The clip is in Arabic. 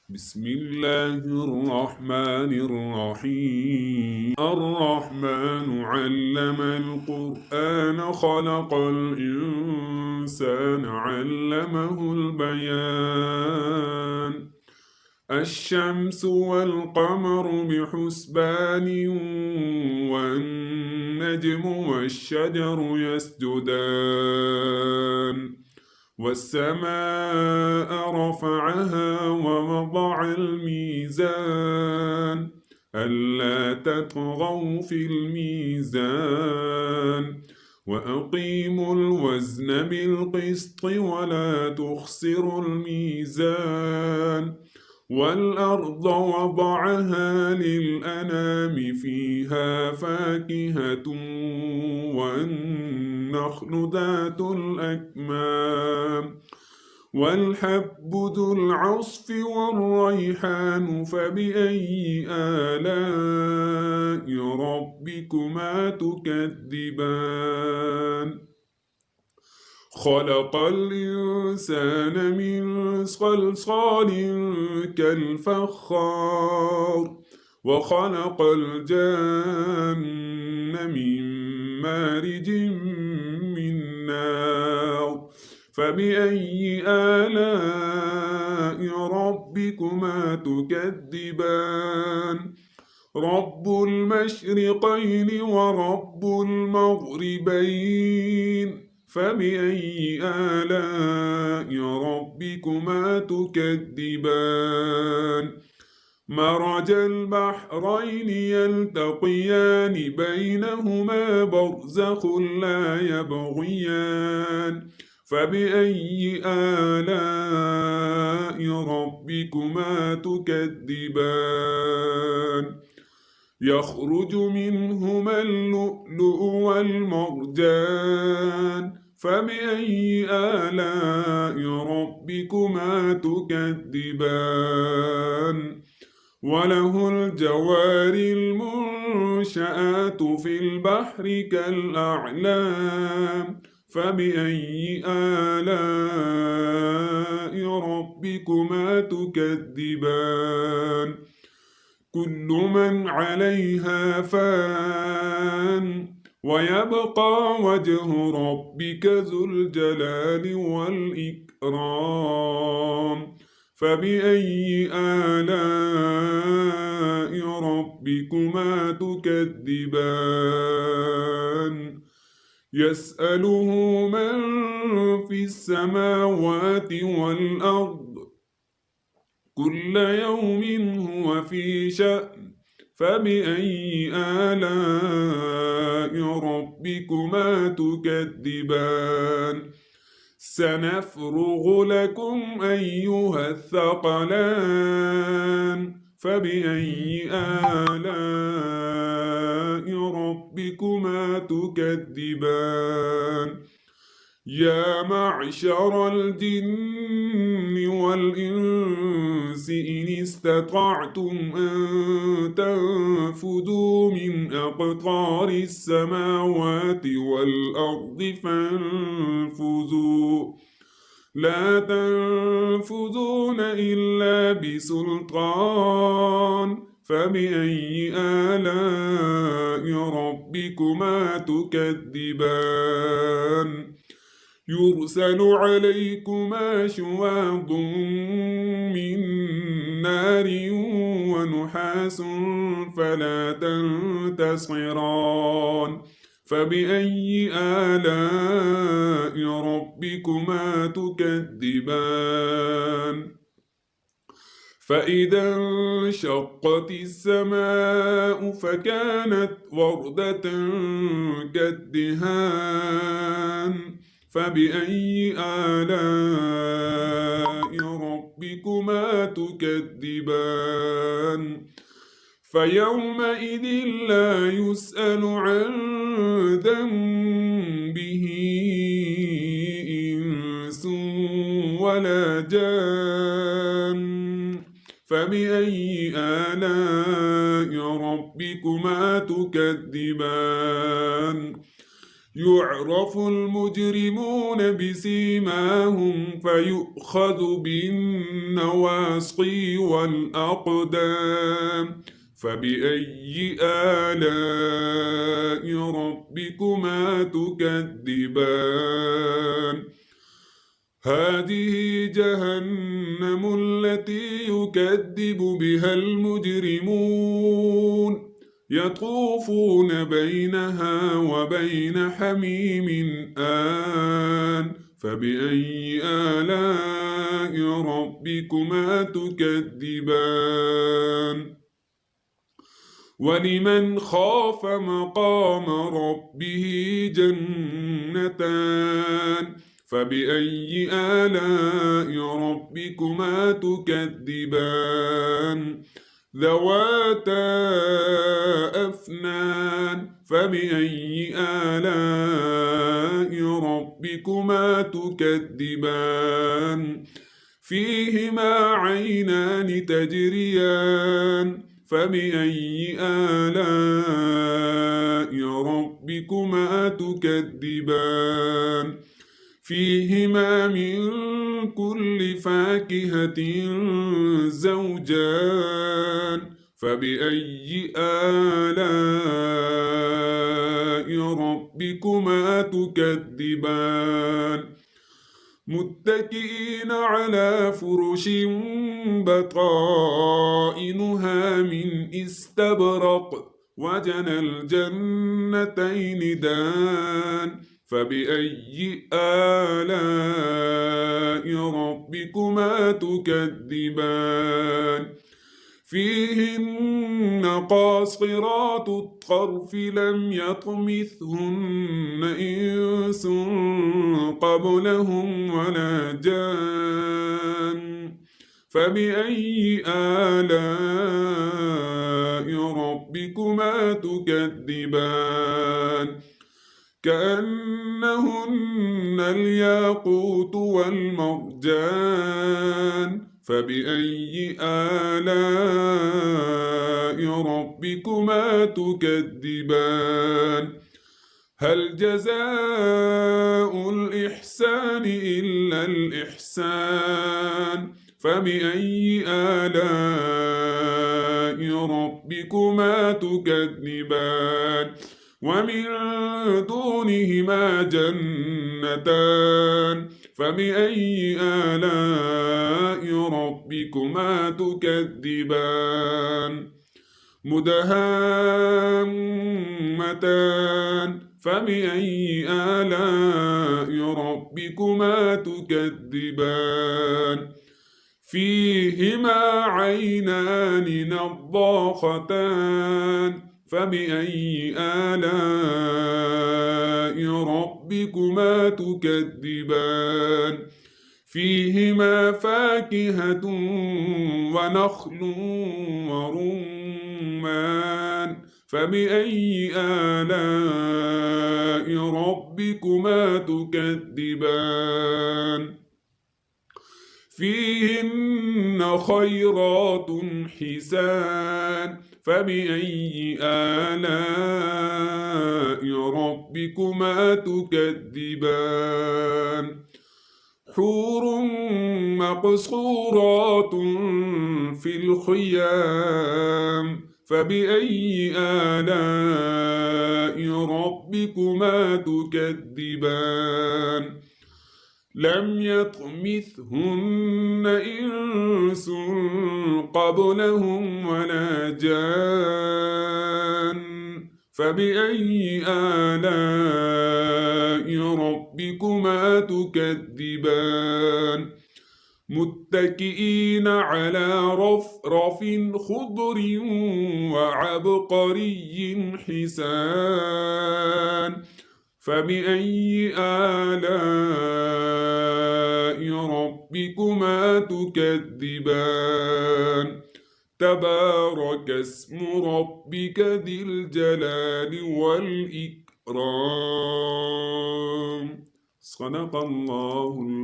بسم الله الرحمن الرحيم الرحمن علم القرآن خلق الإنسان علمه البيان الشمس والقمر بحسبان والنجم والشجر يسجدان والسماء رفعها ووضع الميزان ألا تطغوا في الميزان وأقيموا الوزن بالقسط ولا تخسروا الميزان والأرض وضعها للأنام فيها فاكهة والنخل ذات الأكمام والحب ذو العصف والريحان فبأي آلاء ربكما تكذبان خلق الإنسان من صلصال كالفخار وخلق الجان من مارج من نار فبأي آلاء ربكما تكذبان رب المشرقين ورب المغربين فبأي آلاء ربكما تكذبان مرج البحرين يلتقيان بينهما برزخ لا يبغيان فبأي آلاء ربكما تكذبان يخرج منهما اللؤلؤ والمرجان فبأي آلاء ربكما تكذبان وله الجوار المنشآت في البحر كالأعلام فبأي آلاء ربكما تكذبان كل من عليها فان ويبقى وجه ربك ذو الجلال والإكرام فبأي آلاء ربكما تكذبان يسأله من في السماوات والأرض كل يوم هو في شأن فبأي آلاء ربكما تكذبان سنفرغ لكم أيها الثقلان فبأي آلاء ربكما تكذبان يا معشر الجن والإنس إن استطعتم أن تنفذوا من أقطار السماوات والأرض فانفذوا لا تنفذون إلا بسلطان فبأي آلاء ربكما تكذبان يرسل عليكما شواظ من نار ونحاس فلا تنتصران فبأي آلاء ربكما تكذبان فإذا انشقت السماء فكانت وردة كالدهان فبأي آلاء ربكما تكذبان فيومئذ لا يسأل عن ذنبه إنس ولا جان فبأي آلاء ربكما تكذبان يعرف المجرمون بسيماهم فيؤخذ بالنواصي والأقدام فبأي آلاء ربكما تكذبان هذه جهنم التي يكذب بها المجرمون يطوفون بينها وبين حميم آن فبأي آلاء ربكما تكذبان ولمن خاف مقام ربه جنتان فبأي آلاء ربكما تكذبان ذواتا أفنان فبأي آلاء ربكما تكذبان فيهما عينان تجريان فبأي آلاء ربكما تكذبان فيهما من كل فاكهة زوجان فبأي آلاء ربكما تكذبان متكئين على فرش بطائنها من استبرق وجنى الجنتين دان فبأي آلاء ربكما تكذبان فيهن قاصرات الطرف لم يطمثهن إنس قبلهم ولا جان فبأي آلاء ربكما تكذبان كأنهن الياقوت والمرجان فبأي آلاء ربكما تكذبان هل جزاء الإحسان إلا الإحسان فبأي آلاء ربكما تكذبان ومن دونهما جنتان فبأي آلاء ربكما تكذبان مدهامتان فبأي آلاء ربكما تكذبان فيهما عينان نضاختان فبأي آلاء ربكما تكذبان فيهما فاكهة ونخل ورمان فبأي آلاء ربكما تكذبان فيهن خيرات حسان فبأي آلاء ربكما تكذبان حور مقصورات في الخيام فبأي آلاء ربكما تكذبان لم يطمثهن إنس قبلهم ولا جان فبأي آلاء ربكما تكذبان متكئين على رفرف خضر وعبقري حسان فبأي آلاء ربكما تكذبان تبارك اسم ربك ذي الجلال والإكرام صدق الله العظيم.